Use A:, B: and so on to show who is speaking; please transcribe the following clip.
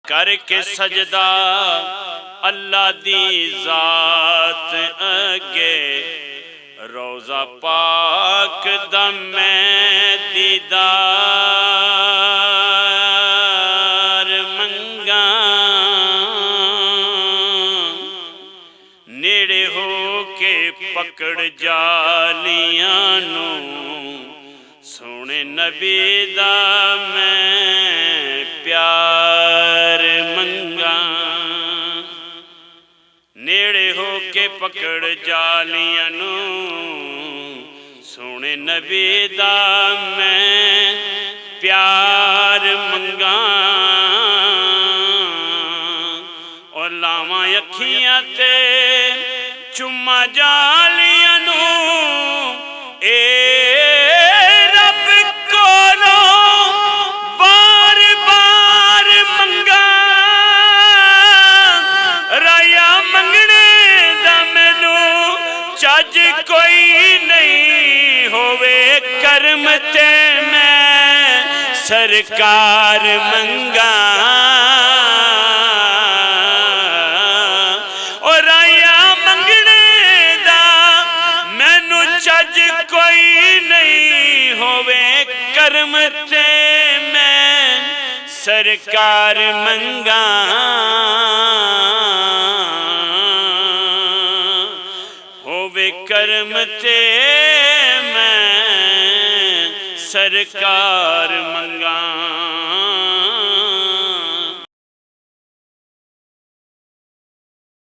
A: करके सजदा अल्लाह दी जात अगे रोज़ा पाक दा मैं दीदार मंगा। नेड़े हो के पकड़ जालियां नू सोने नबी दा मैं प्यार मंगा। नेड़े हो के पकड़ जालियां नू सोने नबी दा मैं प्यार मंगा। और लावां अखियां ते चुम्मा जालियां नू ए रब कोलों बार बार मंगा। राया मंगने दा मैनू चज कोई नहीं होवे करम ते मैं सरकार मंगा। करम ते मैं सरकार मंगा। होवे करम ते मैं सरकार मंगा।